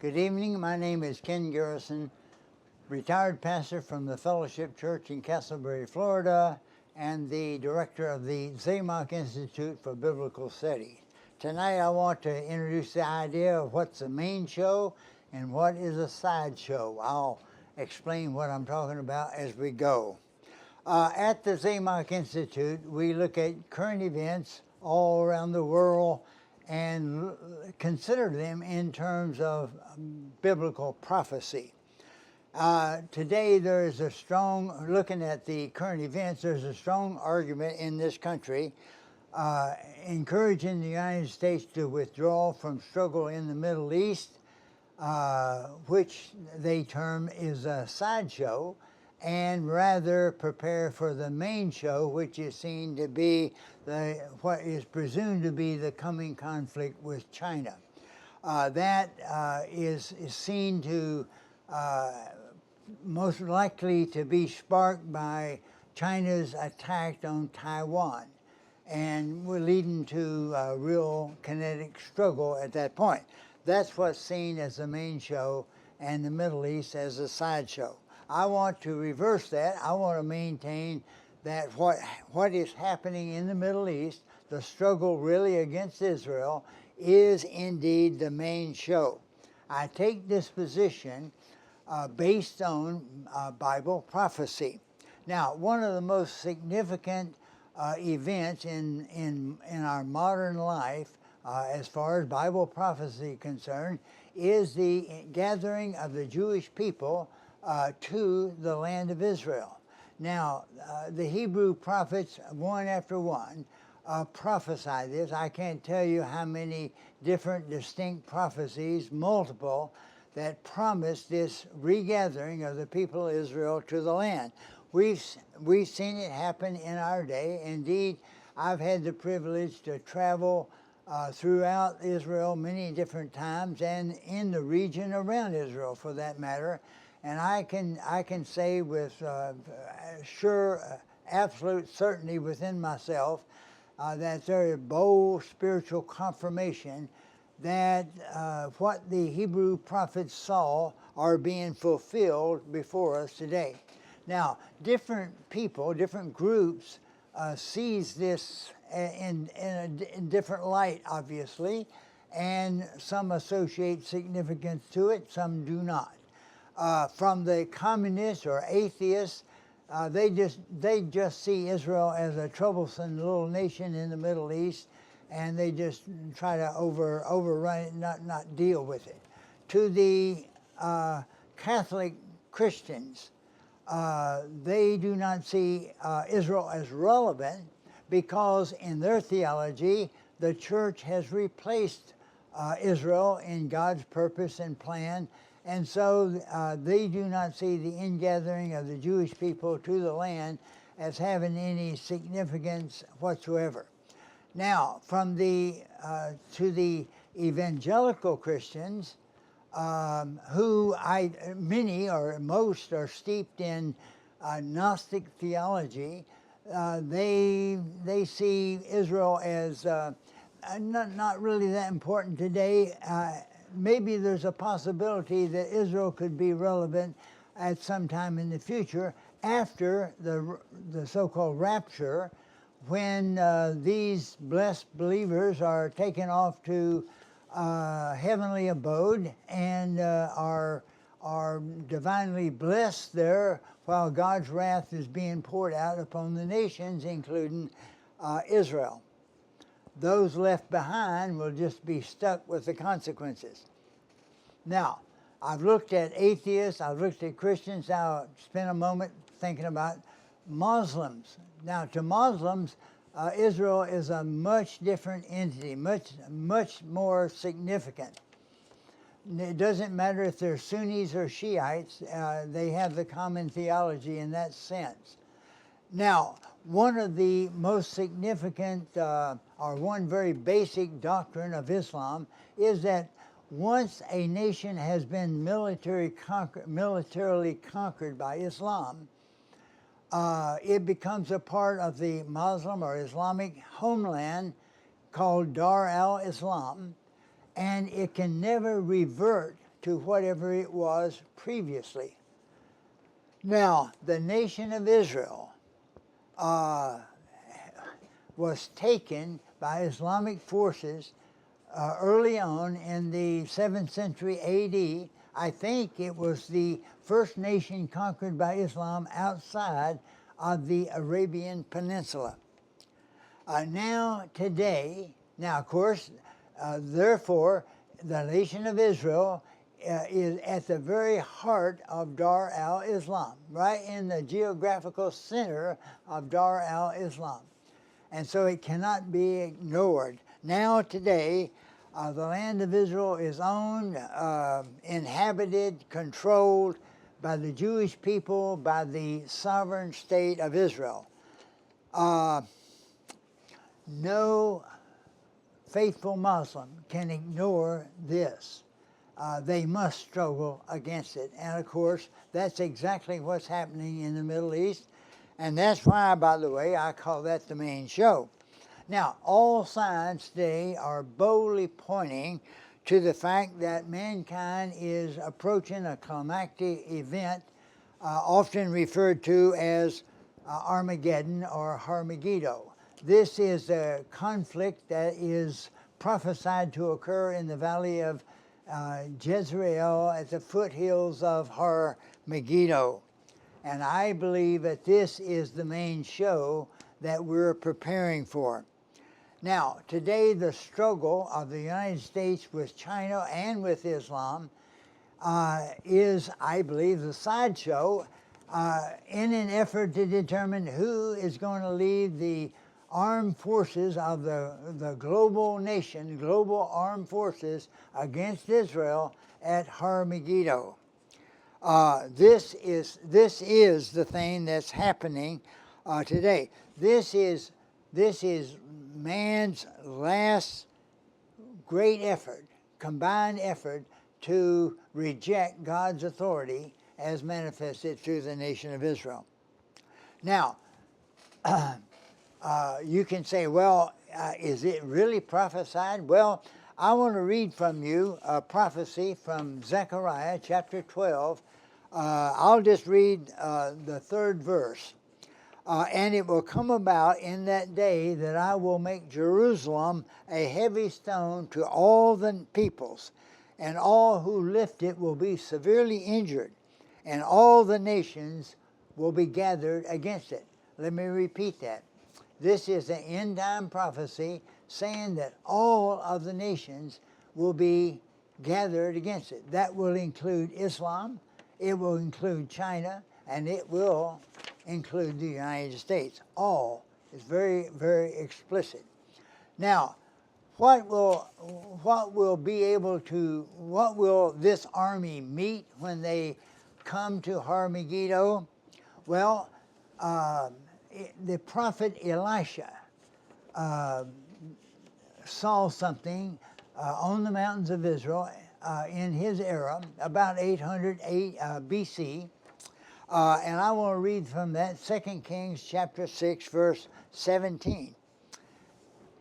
Good evening. My name is Ken Garrison, retired pastor from the Fellowship Church in Castleberry, Florida, and the director of the Zamok Institute for Biblical Studies. Tonight I want to introduce the idea of what's the main show and what is a side show. I'll explain what I'm talking about as we go. At the Zamok Institute, we look at current events all around the world and consider them in terms of biblical prophecy. Today there is a strong, looking at the current events, there's a strong argument in this country encouraging the United States to withdraw from struggle in the Middle East, which they term is a sideshow, and rather prepare for the main show, which is seen to be what is presumed to be the coming conflict with China. That is seen to most likely to be sparked by China's attack on Taiwan, and we're leading to a real kinetic struggle at that point. That's what's seen as the main show, and the Middle East as a sideshow. I want to reverse that. I want to maintain that what is happening in the Middle East, the struggle really against Israel, is indeed the main show. I take this position based on Bible prophecy. Now, one of the most significant events in our modern life, as far as Bible prophecy is concerned, is the gathering of the Jewish people to the land of Israel. Now, the Hebrew prophets, one after one, prophesy this. I can't tell you how many different distinct prophecies, multiple, that promise this regathering of the people of Israel to the land. We've seen it happen in our day. Indeed, I've had the privilege to travel throughout Israel many different times, and in the region around Israel for that matter. And I can say with absolute certainty within myself that there is bold spiritual confirmation that what the Hebrew prophets saw are being fulfilled before us today. Now, different people, different groups sees this in different light, obviously, and some associate significance to it, some do not. From the communists or atheists, they just see Israel as a troublesome little nation in the Middle East, and they just try to overrun it, not deal with it. To the Catholic Christians, they do not see Israel as relevant because in their theology, the church has replaced Israel in God's purpose and plan. And so they do not see the ingathering of the Jewish people to the land as having any significance whatsoever. Now, from to the evangelical Christians, who many or most are steeped in Gnostic theology, they see Israel as not really that important today. Maybe there's a possibility that Israel could be relevant at some time in the future after the so-called rapture, when these blessed believers are taken off to heavenly abode and are divinely blessed there while God's wrath is being poured out upon the nations, including Israel. Those left behind will just be stuck with the consequences. Now, I've looked at atheists, I've looked at Christians, now I'll spend a moment thinking about Muslims. Now, to Muslims, Israel is a much different entity, much more significant. It doesn't matter if they're Sunnis or Shiites, they have the common theology in that sense. Now, one of the most significant, or one very basic doctrine of Islam is that once a nation has been militarily conquered by Islam, it becomes a part of the Muslim or Islamic homeland called Dar al-Islam, and it can never revert to whatever it was previously. Now, the nation of Israel was taken by Islamic forces early on in the 7th century AD. I think it was the first nation conquered by Islam outside of the Arabian Peninsula. Today, of course, therefore, the nation of Israel is at the very heart of Dar al-Islam, right in the geographical center of Dar al-Islam. And so it cannot be ignored. Now, today, the land of Israel is owned, inhabited, controlled by the Jewish people, by the sovereign state of Israel. No faithful Muslim can ignore this. They must struggle against it. And of course, that's exactly what's happening in the Middle East. And that's why, by the way, I call that the main show. Now, all signs today are boldly pointing to the fact that mankind is approaching a climactic event, often referred to as Armageddon or Harmageddo. This is a conflict that is prophesied to occur in the valley of Jezreel at the foothills of Har Megiddo. And I believe that this is the main show that we're preparing for. Now, today the struggle of the United States with China and with Islam is, I believe, the sideshow in an effort to determine who is going to lead the armed forces of the global nation, global armed forces against Israel at Har Megiddo. This is the thing that's happening today. This is man's last great effort, combined effort to reject God's authority as manifested through the nation of Israel. Now, you can say, well, is it really prophesied? Well, I want to read from you a prophecy from Zechariah chapter 12. I'll just read the 3rd verse. And it will come about in that day that I will make Jerusalem a heavy stone to all the peoples, and all who lift it will be severely injured, and all the nations will be gathered against it. Let me repeat that. This is an end-time prophecy saying that all of the nations will be gathered against it. That will include Islam, it will include China, and it will include the United States. All is very, very explicit. Now, what will this army meet when they come to Har Megiddo? Well, the prophet Elisha saw something on the mountains of Israel in his era, about 808 BC. And I want to read from that, 2 Kings chapter 6, verse 17.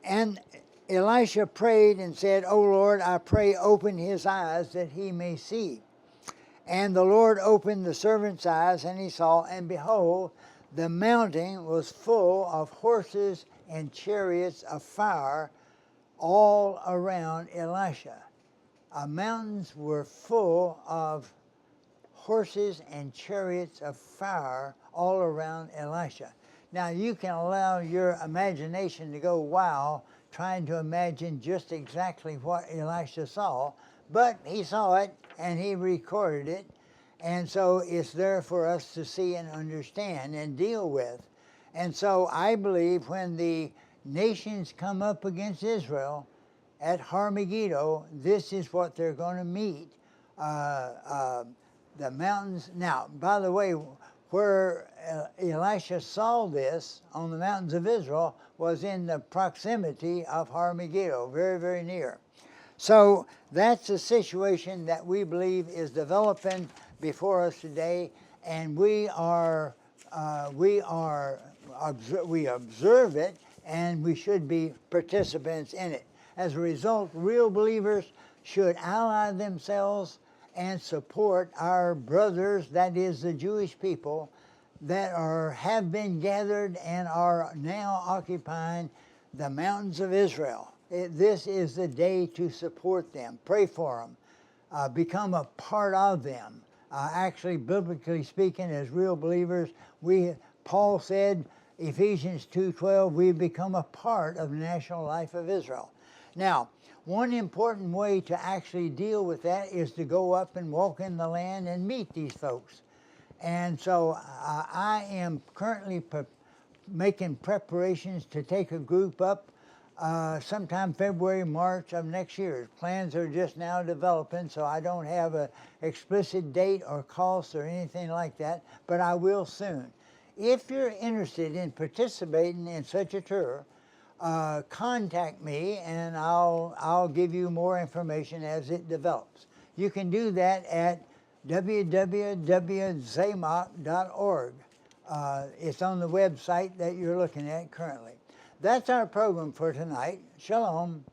And Elisha prayed and said, O Lord, I pray, open his eyes that he may see. And the Lord opened the servant's eyes, and he saw, and behold, the mountain was full of horses and chariots of fire all around Elisha. Mountains were full of horses and chariots of fire all around Elisha. Now you can allow your imagination to go wild trying to imagine just exactly what Elisha saw, but he saw it and he recorded it, and so it's there for us to see and understand and deal with. And so I believe when the nations come up against Israel at Har Megiddo, this is what they're going to meet. The mountains. Now, by the way, where Elisha saw this on the mountains of Israel was in the proximity of Har Megiddo, very, very near. So that's the situation that we believe is developing before us today, and we observe it, and we should be participants in it. As a result, real believers should ally themselves and support our brothers, that is the Jewish people, that have been gathered and are now occupying the mountains of Israel. This is the day to support them, pray for them, become a part of them. Actually, biblically speaking, as real believers, Paul said, Ephesians 2:12, we become a part of the national life of Israel. Now, one important way to actually deal with that is to go up and walk in the land and meet these folks. And so I am currently making preparations to take a group up sometime February, March of next year. Plans are just now developing, so I don't have an explicit date or cost or anything like that, but I will soon. If you're interested in participating in such a tour, contact me and I'll give you more information as it develops. You can do that at www.zamok.org. It's on the website that you're looking at currently. That's our program for tonight. Shalom.